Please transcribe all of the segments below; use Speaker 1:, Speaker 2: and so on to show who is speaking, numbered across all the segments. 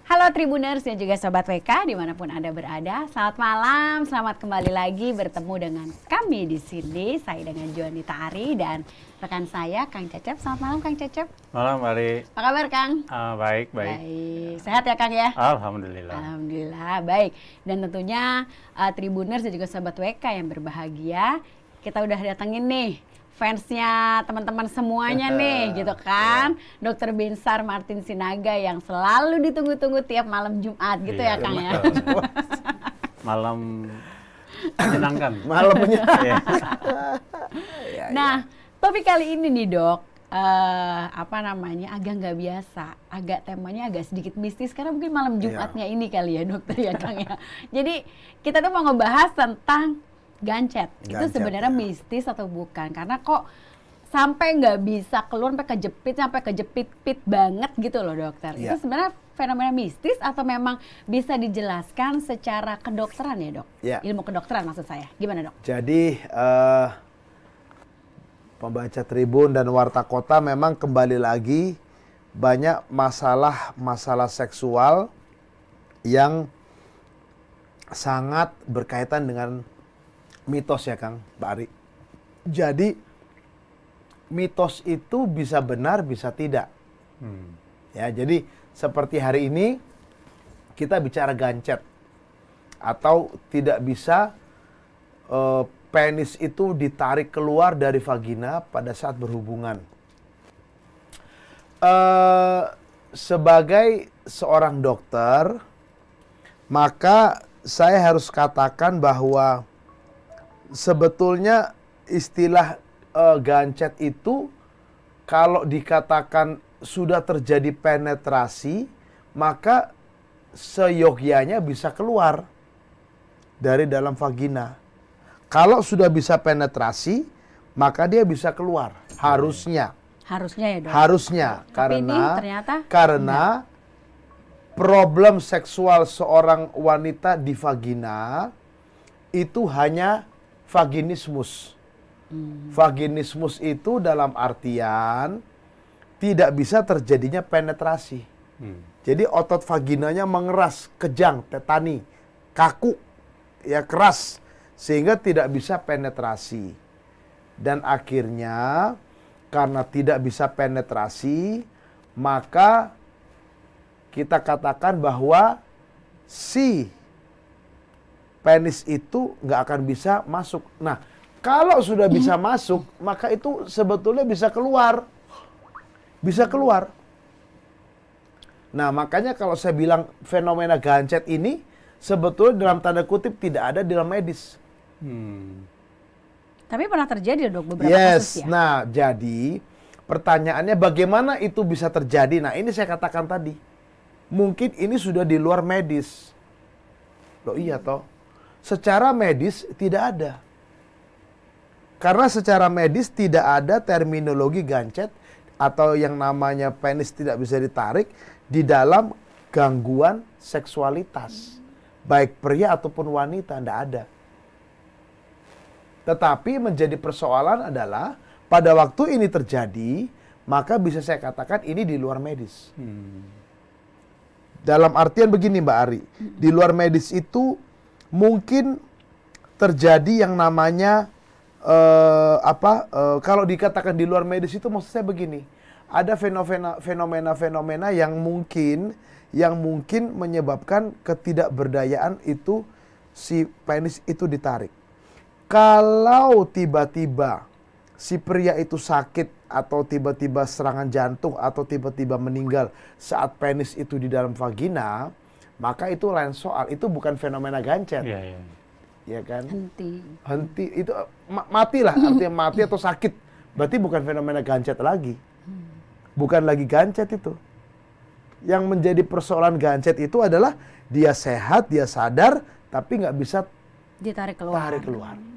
Speaker 1: Halo Tribuners dan juga Sobat WK dimanapun Anda berada. Selamat malam, selamat kembali lagi bertemu dengan kami di sini. Saya dengan Juanita Ari dan rekan saya Kang Cecep. Selamat malam Kang Cecep.
Speaker 2: Malam Ari.
Speaker 1: Apa kabar Kang?
Speaker 2: Baik.
Speaker 1: Sehat ya Kang ya?
Speaker 2: Alhamdulillah.
Speaker 1: Alhamdulillah, baik. Dan tentunya Tribuners dan juga Sobat WK yang berbahagia, kita udah datengin nih fansnya teman-teman semuanya nih gitu kan. Dr. Binsar Martin Sinaga yang selalu ditunggu-tunggu tiap malam Jumat gitu ya Kang ya.
Speaker 2: Malam menyenangkan.
Speaker 3: Malam menyenangkan.
Speaker 1: Nah, topik kali ini nih Dok, agak nggak biasa, temanya agak sedikit mistis karena mungkin malam Jumatnya ini kali ya Dokter ya Kang ya. Jadi kita tuh mau ngebahas tentang gancet. Itu sebenarnya mistis atau bukan? Karena kok sampai nggak bisa keluar, sampai kejepit-pit banget gitu loh dokter. Itu sebenarnya fenomena mistis atau memang bisa dijelaskan secara kedokteran ya dok? Ilmu kedokteran maksud saya. Gimana dok?
Speaker 3: Jadi pembaca Tribun dan Warta Kota memang kembali lagi banyak masalah seksual yang sangat berkaitan dengan mitos ya Kang, Pak Ari. Jadi mitos itu bisa benar, bisa tidak. Ya, jadi seperti hari ini kita bicara gancet atau tidak bisa penis itu ditarik keluar dari vagina pada saat berhubungan. Sebagai seorang dokter, maka saya harus katakan bahwa sebetulnya istilah gancet itu kalau dikatakan sudah terjadi penetrasi, maka seyogyanya bisa keluar dari dalam vagina. Kalau sudah bisa penetrasi, maka dia bisa keluar. Harusnya.
Speaker 1: Harusnya ya dok?
Speaker 3: Harusnya.
Speaker 1: Tapi ini ternyata
Speaker 3: karena problem seksual seorang wanita di vagina itu hanya vaginismus. Vaginismus itu dalam artian tidak bisa terjadinya penetrasi. Jadi otot vaginanya mengeras, kejang, tetani, kaku, ya keras sehingga tidak bisa penetrasi. Dan akhirnya karena tidak bisa penetrasi, maka kita katakan bahwa si penis itu nggak akan bisa masuk. Nah, kalau sudah bisa masuk, maka itu sebetulnya bisa keluar. Bisa keluar. Nah, makanya kalau saya bilang fenomena gancet ini, sebetulnya dalam tanda kutip tidak ada di dalam medis.
Speaker 1: Tapi pernah terjadi dok beberapa kasus ya?
Speaker 3: Nah jadi pertanyaannya bagaimana itu bisa terjadi? Nah ini saya katakan tadi. Mungkin ini sudah di luar medis. Loh iya toh. Secara medis tidak ada. Karena secara medis tidak ada terminologi gancet atau yang namanya penis tidak bisa ditarik di dalam gangguan seksualitas. Baik pria ataupun wanita, tidak ada. Tetapi menjadi persoalan adalah pada waktu ini terjadi, maka bisa saya katakan ini di luar medis. Dalam artian begini Mbak Ari, di luar medis itu mungkin terjadi yang namanya kalau dikatakan di luar medis itu maksud saya begini, ada fenomena-fenomena yang mungkin menyebabkan ketidakberdayaan itu si penis itu ditarik. Kalau tiba-tiba si pria itu sakit atau tiba-tiba serangan jantung atau tiba-tiba meninggal saat penis itu di dalam vagina, maka itu lain soal, itu bukan fenomena gancet. Ya kan? Henti itu matilah, artinya mati atau sakit. Berarti bukan fenomena gancet lagi. Bukan lagi gancet itu. Yang menjadi persoalan gancet itu adalah dia sehat, dia sadar, tapi nggak bisa
Speaker 1: ditarik keluar.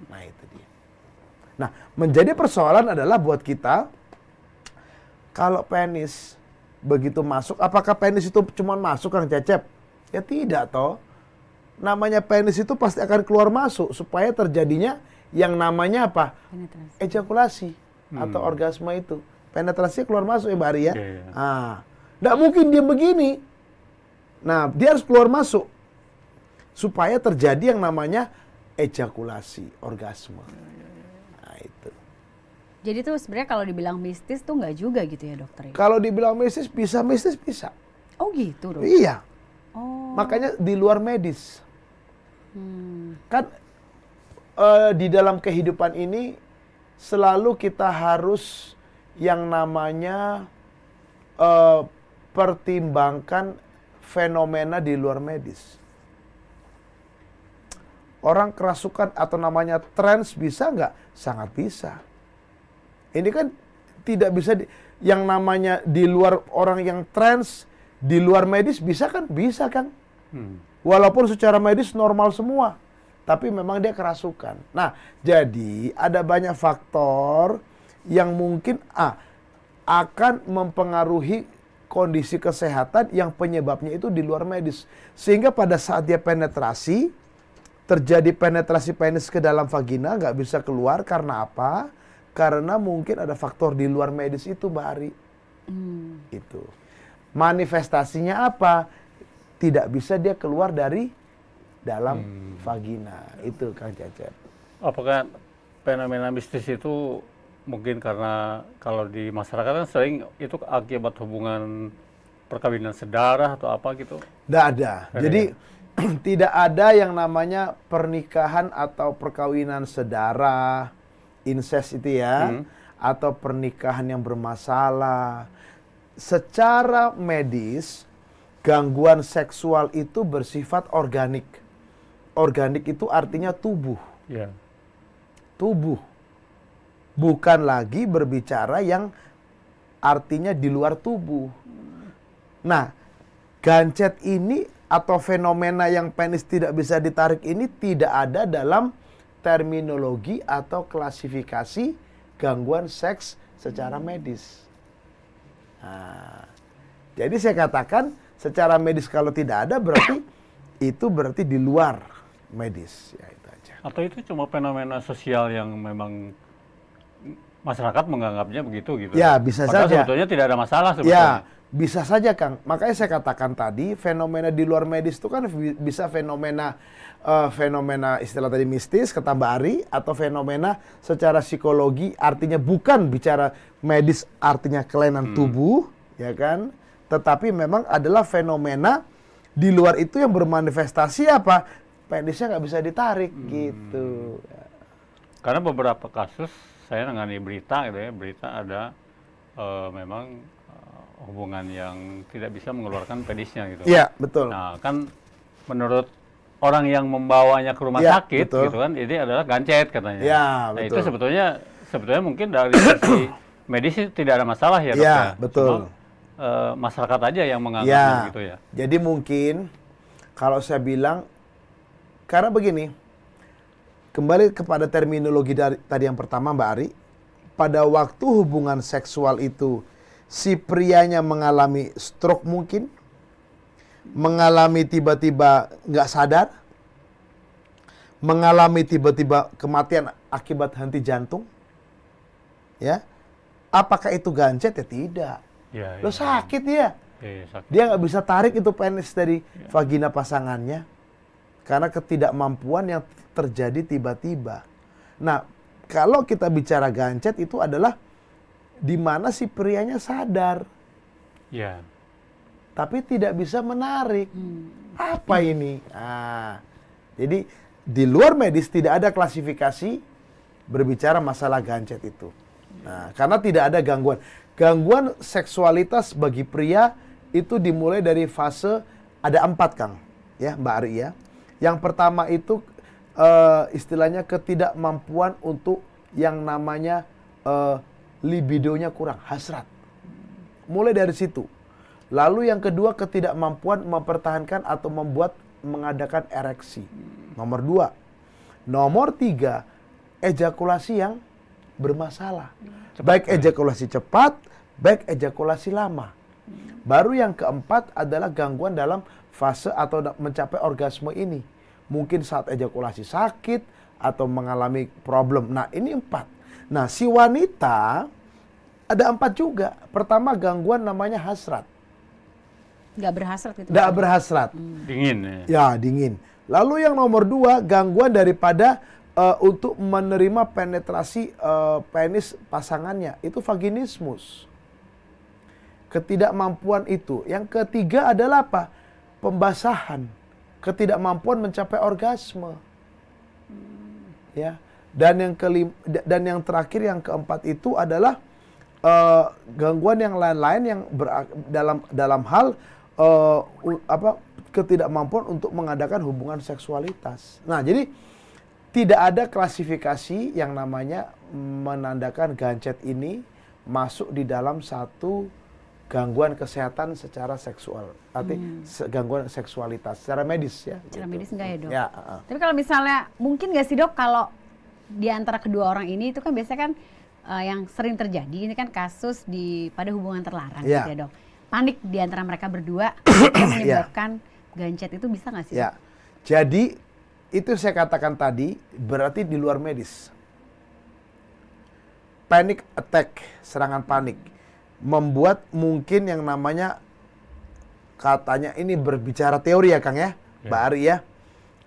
Speaker 3: Nah itu dia. Nah menjadi persoalan adalah buat kita, kalau penis begitu masuk, apakah penis itu cuma masuk Kang Cecep? Ya tidak toh. Namanya penis itu pasti akan keluar masuk supaya terjadinya yang namanya apa? Penetrasi. Ejakulasi atau orgasme itu. Penetrasi keluar masuk ya Mbak Ari ya. Nggak mungkin dia begini. Nah, dia harus keluar masuk supaya terjadi yang namanya ejakulasi, orgasme. Nah, itu.
Speaker 1: Jadi tuh sebenarnya kalau dibilang mistis tuh nggak juga gitu ya dokter?
Speaker 3: Kalau dibilang mistis bisa.
Speaker 1: Oh gitu dok?
Speaker 3: Iya.
Speaker 1: Oh.
Speaker 3: Makanya di luar medis. Kan di dalam kehidupan ini selalu kita harus yang namanya pertimbangkan fenomena di luar medis. Orang kerasukan atau namanya trans bisa nggak? Sangat bisa. Ini kan tidak bisa, yang namanya di luar orang yang trans, di luar medis bisa kan? Bisa kan? Walaupun secara medis normal semua. Tapi memang dia kerasukan. Nah, jadi ada banyak faktor yang mungkin akan mempengaruhi kondisi kesehatan yang penyebabnya itu di luar medis. Sehingga pada saat dia penetrasi, terjadi penetrasi penis ke dalam vagina, nggak bisa keluar. Karena apa? Karena mungkin ada faktor di luar medis itu, Mbak Ari. Itu. Manifestasinya apa? Tidak bisa dia keluar dari dalam vagina. Itu, Kang Cecep.
Speaker 2: Apakah fenomena mistis itu mungkin karena kalau di masyarakat kan sering itu akibat hubungan perkawinan sedarah atau apa gitu?
Speaker 3: Tidak ada. Jadi tidak ada yang namanya pernikahan atau perkawinan sedarah, incest itu ya, atau pernikahan yang bermasalah. Secara medis, gangguan seksual itu bersifat organik. Organik itu artinya tubuh.
Speaker 2: Ya.
Speaker 3: Tubuh. Bukan lagi berbicara yang artinya di luar tubuh. Nah, gancet ini atau fenomena yang penis tidak bisa ditarik ini tidak ada dalam terminologi atau klasifikasi gangguan seks secara medis. Nah, jadi saya katakan secara medis kalau tidak ada berarti itu berarti di luar medis. Ya, itu aja.
Speaker 2: Atau itu cuma fenomena sosial yang memang masyarakat menganggapnya begitu gitu.
Speaker 3: Ya, bisa
Speaker 2: Padahal
Speaker 3: saja.
Speaker 2: sebetulnya tidak ada masalah sebetulnya.
Speaker 3: Ya, bisa saja, Kang. Makanya saya katakan tadi, fenomena di luar medis itu kan bisa fenomena istilah tadi mistis, kata Mbak Ari, atau fenomena secara psikologi, artinya bukan bicara medis, artinya kelainan tubuh, ya kan? Tetapi memang adalah fenomena di luar itu yang bermanifestasi apa? Penisnya nggak bisa ditarik, gitu.
Speaker 2: Karena beberapa kasus saya nangani berita gitu ya, berita ada memang hubungan yang tidak bisa mengeluarkan penisnya gitu.
Speaker 3: Iya, betul.
Speaker 2: Nah, kan menurut orang yang membawanya ke rumah
Speaker 3: Ya,
Speaker 2: sakit
Speaker 3: betul.
Speaker 2: gitu kan, ini adalah gancet katanya.
Speaker 3: Ya,
Speaker 2: nah,
Speaker 3: betul.
Speaker 2: itu sebetulnya mungkin dari sisi medis itu tidak ada masalah ya, Dok.
Speaker 3: Ya,
Speaker 2: Ya?
Speaker 3: betul.
Speaker 2: Cuma, masyarakat aja yang menganggapnya gitu ya.
Speaker 3: Jadi mungkin kalau saya bilang, karena begini, kembali kepada terminologi dari tadi yang pertama Mbak Ari, pada waktu hubungan seksual itu si prianya mengalami stroke mungkin, mengalami tiba-tiba nggak sadar, mengalami tiba-tiba kematian akibat henti jantung, ya, apakah itu gancet? Ya tidak.
Speaker 2: Ya,
Speaker 3: Lo sakit ya.
Speaker 2: ya, sakit.
Speaker 3: Dia nggak bisa tarik itu penis dari vagina pasangannya karena ketidakmampuan yang terjadi tiba-tiba. Nah, kalau kita bicara gancet itu adalah di mana si prianya sadar,
Speaker 2: Ya.
Speaker 3: tapi tidak bisa menarik. Apa ini? Nah, jadi di luar medis tidak ada klasifikasi berbicara masalah gancet itu. Nah, karena tidak ada gangguan. Gangguan seksualitas bagi pria itu dimulai dari fase ada 4, Kang, ya Mbak Ari ya. Yang pertama itu istilahnya ketidakmampuan untuk yang namanya libidonya kurang, hasrat. Mulai dari situ. Lalu yang kedua ketidakmampuan mempertahankan atau mengadakan ereksi. Nomor 2. Nomor 3, ejakulasi yang bermasalah. Baik ejakulasi cepat, baik ejakulasi lama. Baru yang keempat adalah gangguan dalam fase atau mencapai orgasme ini. Mungkin saat ejakulasi sakit atau mengalami problem. Nah, ini 4. Nah, si wanita ada 4 juga. Pertama, gangguan namanya hasrat.
Speaker 1: Nggak berhasrat gitu.
Speaker 3: Nggak berhasrat.
Speaker 2: Dingin ya.
Speaker 3: Ya, dingin. Lalu yang nomor 2, gangguan daripada untuk menerima penetrasi penis pasangannya. Itu vaginismus. Ketidakmampuan itu. Yang ketiga adalah apa? Pembasahan. Ketidakmampuan mencapai orgasme. Ya. Dan yang terakhir, yang keempat itu adalah gangguan yang lain-lain yang dalam hal ketidakmampuan untuk mengadakan hubungan seksualitas. Nah, jadi tidak ada klasifikasi yang namanya menandakan gancet ini masuk di dalam satu gangguan kesehatan secara seksual. Artinya gangguan seksualitas secara medis ya.
Speaker 1: Secara
Speaker 3: gitu.
Speaker 1: medis enggak ya, Dok?
Speaker 3: Ya,
Speaker 1: Tapi kalau misalnya mungkin nggak sih, Dok, kalau di antara kedua orang ini itu kan biasanya kan yang sering terjadi ini kan kasus pada hubungan terlarang gitu ya, Dok. Panik di antara mereka berdua yang menyebabkan gancet itu bisa nggak sih?
Speaker 3: Ya. Jadi itu saya katakan tadi berarti di luar medis. Panic attack, serangan panik, membuat mungkin yang namanya katanya ini berbicara teori ya Kang ya, Mbak Ari ya.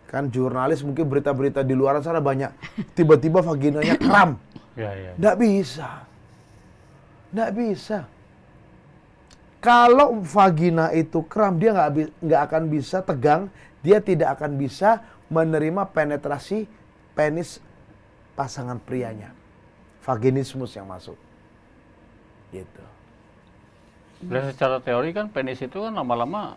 Speaker 3: Kan jurnalis mungkin berita-berita di luar sana banyak. Tiba-tiba vaginanya kram. Nggak bisa. Nggak bisa. Kalau vagina itu kram, dia nggak akan bisa tegang, dia tidak akan bisa menerima penetrasi penis pasangan prianya. Vaginismus yang masuk. Gitu.
Speaker 2: Dan secara teori kan penis itu kan lama-lama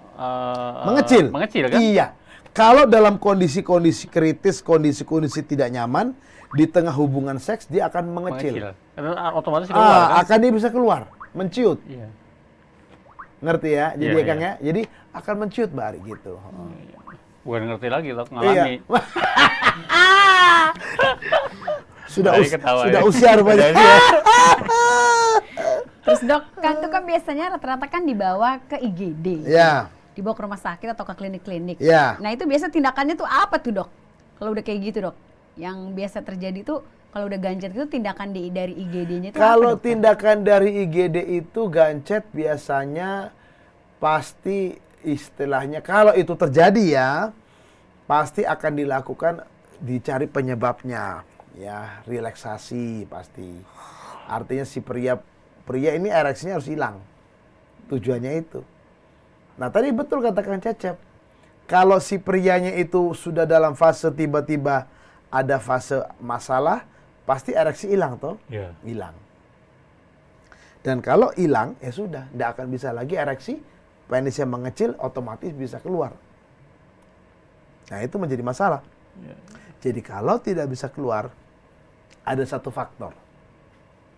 Speaker 3: mengecil.
Speaker 2: Mengecil kan?
Speaker 3: Iya. Kalau dalam kondisi-kondisi kritis, kondisi-kondisi tidak nyaman, di tengah hubungan seks dia akan mengecil.
Speaker 2: Karena otomatis keluar kan?
Speaker 3: Akan dia bisa keluar, menciut.
Speaker 2: Iya.
Speaker 3: Ngerti ya? Jadi
Speaker 2: Iya,
Speaker 3: ya Kang
Speaker 2: iya.
Speaker 3: ya. Jadi akan menciut Mbak Ari gitu.
Speaker 2: Bukan ngerti lagi loh, ngalami.
Speaker 3: Iya. sudah
Speaker 2: ketawa,
Speaker 3: sudah
Speaker 2: ya.
Speaker 3: usia rupanya.
Speaker 2: Jadi ya.
Speaker 1: Terus, Dok, kan itu kan biasanya rata-rata kan dibawa ke IGD.
Speaker 3: Ya.
Speaker 1: Dibawa ke rumah sakit atau ke klinik-klinik.
Speaker 3: Ya.
Speaker 1: Nah, itu biasa tindakannya tuh apa tuh, Dok? Kalau udah kayak gitu, Dok. Yang biasa terjadi tuh kalau udah gancet itu tindakan dari IGD-nya itu
Speaker 3: Kalau
Speaker 1: apa, Dok?
Speaker 3: tindakan dari IGD itu gancet biasanya pasti istilahnya kalau itu terjadi ya pasti akan dilakukan dicari penyebabnya ya, relaksasi pasti. Artinya si pria ini ereksinya harus hilang. Tujuannya itu. Nah, tadi betul kata Kang Cecep. Kalau si prianya itu sudah dalam fase tiba-tiba ada fase masalah, pasti ereksi hilang toh?
Speaker 2: Iya.
Speaker 3: Hilang. Dan kalau hilang, ya sudah, tidak akan bisa lagi ereksi, penisnya mengecil, otomatis bisa keluar. Nah, itu menjadi masalah.
Speaker 2: Iya.
Speaker 3: Jadi kalau tidak bisa keluar, ada satu faktor.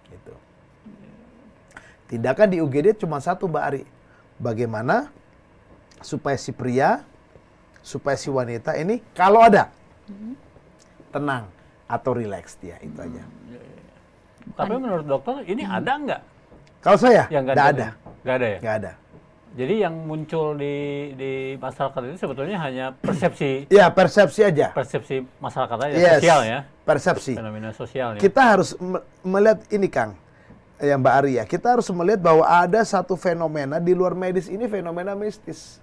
Speaker 3: Gitu. Tindakan di UGD cuma satu, Mbak Ari. Bagaimana supaya si pria, supaya si wanita ini kalau ada tenang atau rileks dia, itu aja.
Speaker 2: Tapi menurut dokter ini ada nggak?
Speaker 3: Kalau saya,
Speaker 2: Yang
Speaker 3: nggak ada.
Speaker 2: Nggak ada ya?
Speaker 3: Nggak ada.
Speaker 2: Jadi yang muncul di masyarakat itu sebetulnya hanya persepsi
Speaker 3: Ya, persepsi aja.
Speaker 2: persepsi masyarakat aja,
Speaker 3: Yes,
Speaker 2: sosial ya,
Speaker 3: persepsi.
Speaker 2: fenomena sosial ya.
Speaker 3: Kita harus melihat ini, Kang, ya Mbak Ari ya. Kita harus melihat bahwa ada satu fenomena di luar medis ini, fenomena mistis.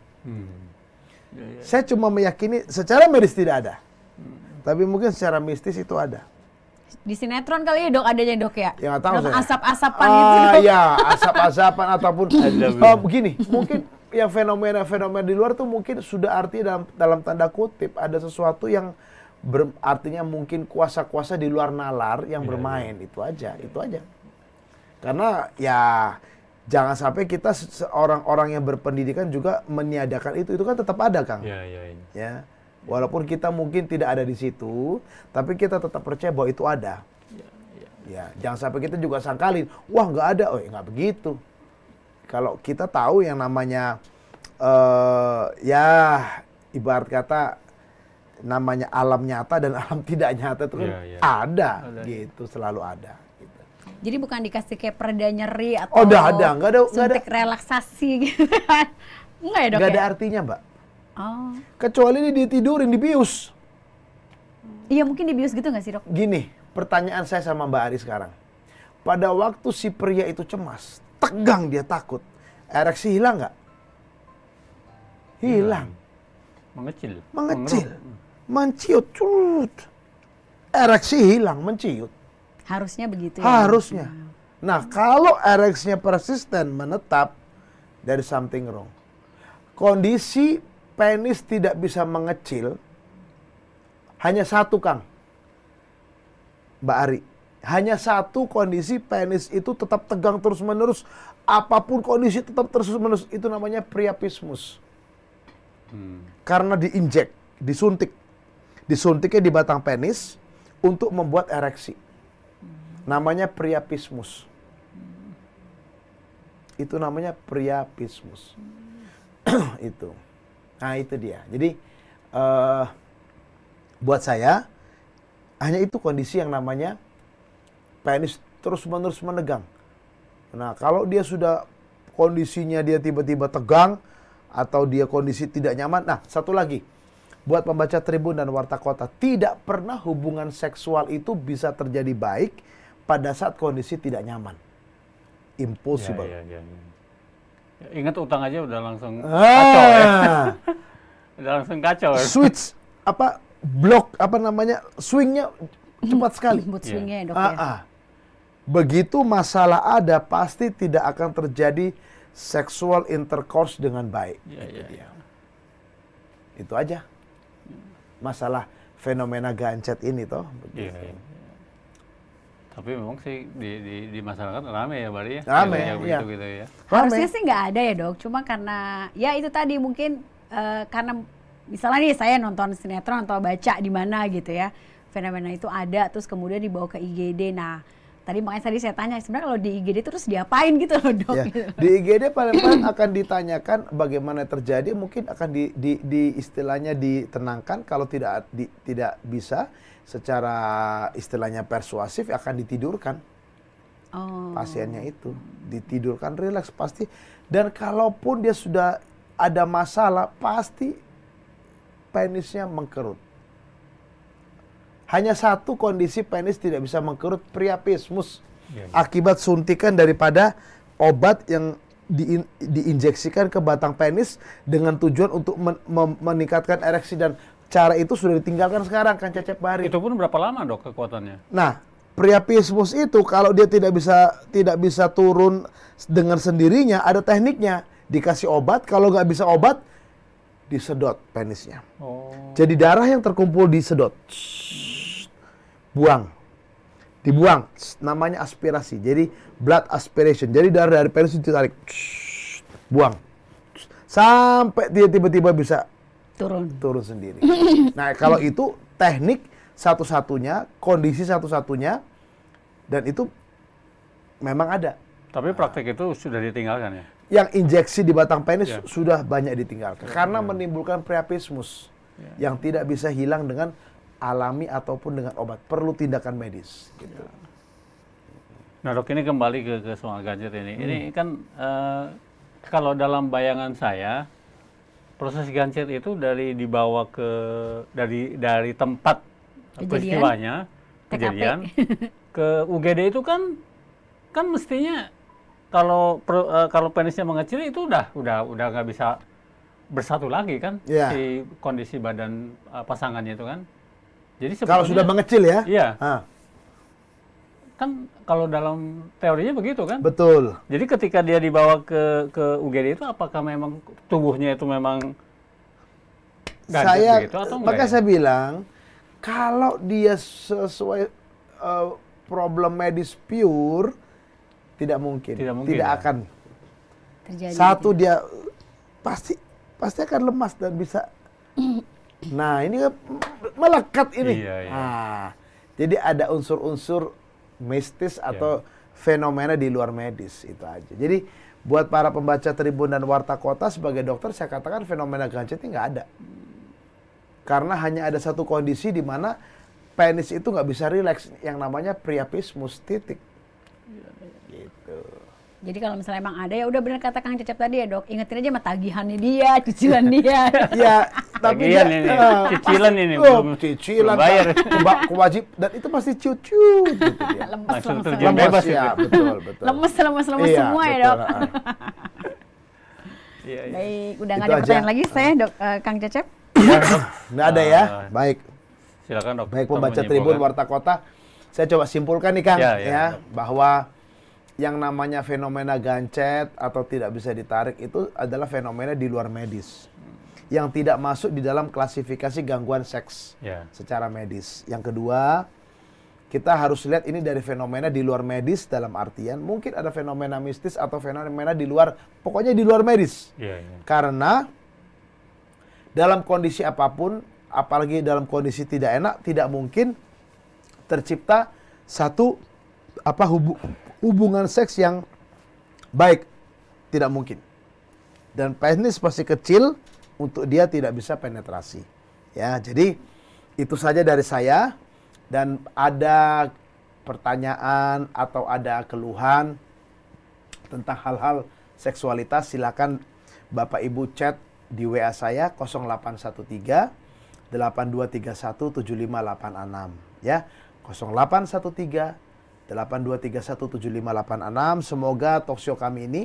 Speaker 3: Saya cuma meyakini secara medis tidak ada. Tapi mungkin secara mistis itu ada.
Speaker 1: Di sinetron kali ya, Dok, adanya, Dok, ya?
Speaker 3: Ya, nggak tahu
Speaker 1: Dalam
Speaker 3: saya.
Speaker 1: asap-asapan gitu, Dok.
Speaker 3: Ya, asap-asapan ataupun begini, mungkin yang fenomena-fenomena di luar tuh mungkin sudah artinya dalam tanda kutip ada sesuatu yang artinya mungkin kuasa-kuasa di luar nalar yang bermain. Itu aja. Karena ya jangan sampai kita orang-orang yang berpendidikan juga meniadakan itu kan tetap ada, Kang.
Speaker 2: Iya.
Speaker 3: Ya. Walaupun kita mungkin tidak ada di situ, tapi kita tetap percaya bahwa itu ada. Ya, jangan sampai kita juga sangkalin, wah nggak ada, nggak begitu. Kalau kita tahu yang namanya, ya ibarat kata namanya alam nyata dan alam tidak nyata itu kan ada, gitu, selalu ada. Gitu.
Speaker 1: Jadi bukan dikasih kayak pereda nyeri atau
Speaker 3: nggak ada,
Speaker 1: suntik relaksasi gitu kan? Enggak ya, Dok?
Speaker 3: Nggak ada
Speaker 1: ya?
Speaker 3: artinya, Mbak.
Speaker 1: Oh.
Speaker 3: Kecuali ini ditidurin, dibius.
Speaker 1: Iya, mungkin dibius gitu nggak sih, Dok?
Speaker 3: Gini, pertanyaan saya sama Mbak Ari sekarang. Pada waktu si pria itu cemas, tegang dia takut, ereksi hilang nggak? hilang.
Speaker 2: Mengecil.
Speaker 3: Menciut, curut. Ereksi hilang, menciut.
Speaker 1: Harusnya begitu ya.
Speaker 3: Harusnya. Nah, kalau ereksinya persisten menetap, there is something wrong. Kondisi penis tidak bisa mengecil hanya satu, Kang. Mbak Ari. Hanya satu kondisi penis itu tetap tegang terus-menerus. Apapun kondisi tetap terus-menerus. Itu namanya priapismus. Karena diinjek, disuntik. Disuntiknya di batang penis untuk membuat ereksi. Namanya priapismus. Itu namanya priapismus. Itu. Nah, itu dia. Jadi, buat saya, hanya itu kondisi yang namanya penis terus-menerus menegang. Nah, kalau dia sudah kondisinya dia tiba-tiba tegang, atau dia kondisi tidak nyaman. Nah, satu lagi. Buat pembaca Tribun dan Warta Kota, tidak pernah hubungan seksual itu bisa terjadi baik pada saat kondisi tidak nyaman. Impossible.
Speaker 2: Ya. Ingat utang aja udah langsung kacau ya. Udah langsung kacau ya.
Speaker 3: Switch, swingnya cepat sekali.
Speaker 1: Mood swingnya ya, Dok ya.
Speaker 3: Begitu masalah ada, pasti tidak akan terjadi sexual intercourse dengan baik.
Speaker 2: Iya.
Speaker 3: Itu aja. Masalah fenomena gancet ini toh.
Speaker 2: Iya. Tapi memang sih di masyarakat rame ya, Bari ya.
Speaker 3: Rame,
Speaker 2: ya. Gitu ya.
Speaker 1: Harusnya sih nggak ada ya, Dok. Cuma karena ya itu tadi mungkin karena misalnya nih saya nonton sinetron atau baca di mana gitu ya, fenomena itu ada, terus kemudian dibawa ke IGD. Nah, makanya tadi saya tanya, sebenarnya kalau di IGD terus diapain gitu loh, Dok? Ya, gitu.
Speaker 3: Di IGD paling-paling akan ditanyakan bagaimana terjadi, mungkin akan di istilahnya ditenangkan, kalau tidak bisa secara istilahnya persuasif akan ditidurkan. Pasiennya itu ditidurkan, rileks pasti. Dan kalaupun dia sudah ada masalah, pasti penisnya mengkerut. Hanya satu kondisi penis tidak bisa mengkerut, priapismus. Akibat suntikan daripada obat yang diinjeksikan ke batang penis dengan tujuan untuk meningkatkan ereksi, dan cara itu sudah ditinggalkan sekarang, kan Cecep Bari.
Speaker 2: Itu pun berapa lama, Dok, kekuatannya?
Speaker 3: Nah, priapismus itu kalau dia tidak bisa turun dengan sendirinya, ada tekniknya. Dikasih obat, kalau nggak bisa obat, disedot penisnya. Jadi darah yang terkumpul disedot. Buang. Dibuang. Namanya aspirasi. Jadi blood aspiration. Jadi darah dari penis ditarik. Buang. Sampai dia tiba-tiba bisa turun sendiri. Nah, kalau itu teknik satu-satunya, kondisi satu-satunya, dan itu memang ada.
Speaker 2: Tapi praktek itu sudah ditinggalkan ya?
Speaker 3: Yang injeksi di batang penis sudah banyak ditinggalkan. Karena menimbulkan priapismus yang tidak bisa hilang dengan alami ataupun dengan obat. Perlu tindakan medis. Gitu.
Speaker 2: Nah, Dok, ini kembali ke soal gancet ini. Ini kan kalau dalam bayangan saya, proses gancet itu dibawa dari tempat peristiwanya, kejadian ke UGD itu kan mestinya kalau penisnya mengecil itu udah nggak bisa bersatu lagi kan, si kondisi badan pasangannya itu kan. Jadi
Speaker 3: kalau sudah mengecil ya?
Speaker 2: Iya. Kan kalau dalam teorinya begitu kan?
Speaker 3: Betul.
Speaker 2: Jadi ketika dia dibawa ke UGD itu, apakah memang tubuhnya itu memang gancet begitu atau enggak?
Speaker 3: Maka saya bilang, kalau dia sesuai problem medis pure, tidak mungkin. Tidak akan
Speaker 1: terjadi.
Speaker 3: Satu, dia pasti akan lemas dan bisa. Nah, ini melekat ini.
Speaker 2: Iya.
Speaker 3: Nah, jadi ada unsur-unsur mistis atau fenomena di luar medis, itu aja. Jadi buat para pembaca Tribun dan Warta Kota, sebagai dokter saya katakan fenomena gancet ini nggak ada. Karena hanya ada satu kondisi di mana penis itu nggak bisa rileks, yang namanya priapismus, titik. Gitu.
Speaker 1: Jadi kalau misalnya emang ada, ya udah benar kata Kang Cecep tadi ya, Dok. Ingetin aja sama tagihannya dia, cicilan dia.
Speaker 3: Ya, tapi
Speaker 2: tagihan ini, cicilan ini
Speaker 3: cicilan
Speaker 2: bayar.
Speaker 3: Kewajib, dan itu pasti ciut-ciut gitu ya.
Speaker 1: Lemes
Speaker 2: bebas
Speaker 3: ya, betul.
Speaker 1: Lemes
Speaker 3: Iya,
Speaker 1: semua ya, Dok.
Speaker 2: Iya, iya.
Speaker 1: Baik, udah nggak
Speaker 3: Itu
Speaker 1: ada
Speaker 3: aja.
Speaker 1: pertanyaan lagi saya, Kang Cecep.
Speaker 3: Ya, nggak ada ya. Baik.
Speaker 2: Silakan dok.
Speaker 3: Baik pembaca Tribun Warta Kota, saya coba simpulkan nih Kang ya, bahwa yang namanya fenomena gancet atau tidak bisa ditarik itu adalah fenomena di luar medis yang tidak masuk di dalam klasifikasi gangguan seks secara medis. Yang kedua, kita harus lihat ini dari fenomena di luar medis dalam artian mungkin ada fenomena mistis atau fenomena di luar, pokoknya di luar medis. Karena dalam kondisi apapun, apalagi dalam kondisi tidak enak, tidak mungkin tercipta satu hubungan seks yang baik, tidak mungkin. Dan penis masih kecil untuk dia tidak bisa penetrasi. Ya, jadi itu saja dari saya. Dan ada pertanyaan atau ada keluhan tentang hal-hal seksualitas, silakan Bapak Ibu chat di WA saya 0813 8231 7586 ya. 0813 8231 7586. Semoga talkshow kami ini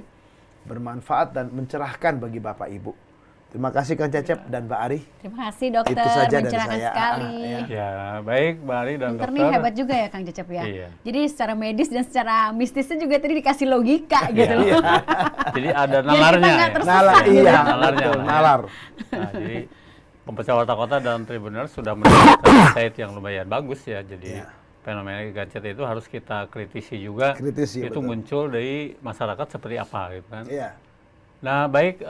Speaker 3: bermanfaat dan mencerahkan bagi Bapak Ibu. Terima kasih Kang Cecep dan Mbak Ari.
Speaker 1: Terima kasih dokter,
Speaker 3: Itu saja dari
Speaker 1: mencerahkan
Speaker 3: saya.
Speaker 1: sekali.
Speaker 2: Ya, baik Mbak Ari dan
Speaker 1: Dokter
Speaker 2: dokter.
Speaker 1: nih hebat juga ya Kang Cecep ya.
Speaker 2: Iya.
Speaker 1: Jadi secara medis dan secara mistisnya juga tadi dikasih logika gitu loh.
Speaker 2: Jadi ada nalarnya ya.
Speaker 1: tersesat gitu.
Speaker 3: Iya,
Speaker 2: Nalarnya
Speaker 3: betul,
Speaker 2: lah ya.
Speaker 3: nalar.
Speaker 2: Nah, jadi pembaca Warta Kota dan Tribuners sudah mendapatkan insight yang lumayan bagus ya. Jadi fenomena gancet itu harus kita kritisi juga.
Speaker 3: Kritisi,
Speaker 2: itu
Speaker 3: betul.
Speaker 2: muncul dari masyarakat seperti apa gitu kan.
Speaker 3: Iya.
Speaker 2: Nah baik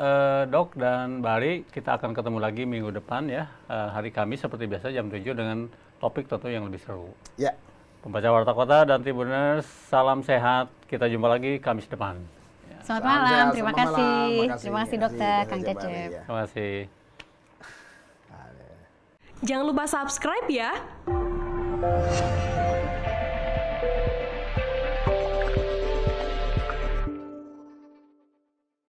Speaker 2: Dok dan Mbak Ari, kita akan ketemu lagi minggu depan ya. Hari Kamis seperti biasa jam 7 dengan topik tentu yang lebih seru.
Speaker 3: Ya.
Speaker 2: Pembaca Warta Kota dan Tribuners, salam sehat. Kita jumpa lagi Kamis depan.
Speaker 1: Selamat
Speaker 3: Salam
Speaker 1: malam,
Speaker 3: sehat,
Speaker 1: terima
Speaker 3: selamat
Speaker 1: kasih.
Speaker 3: malam.
Speaker 1: Terima kasih dokter,
Speaker 3: Makasih,
Speaker 1: Kang
Speaker 3: Mbak Ari,
Speaker 1: Cecep.
Speaker 3: ya.
Speaker 2: Terima kasih.
Speaker 4: Jangan lupa subscribe ya.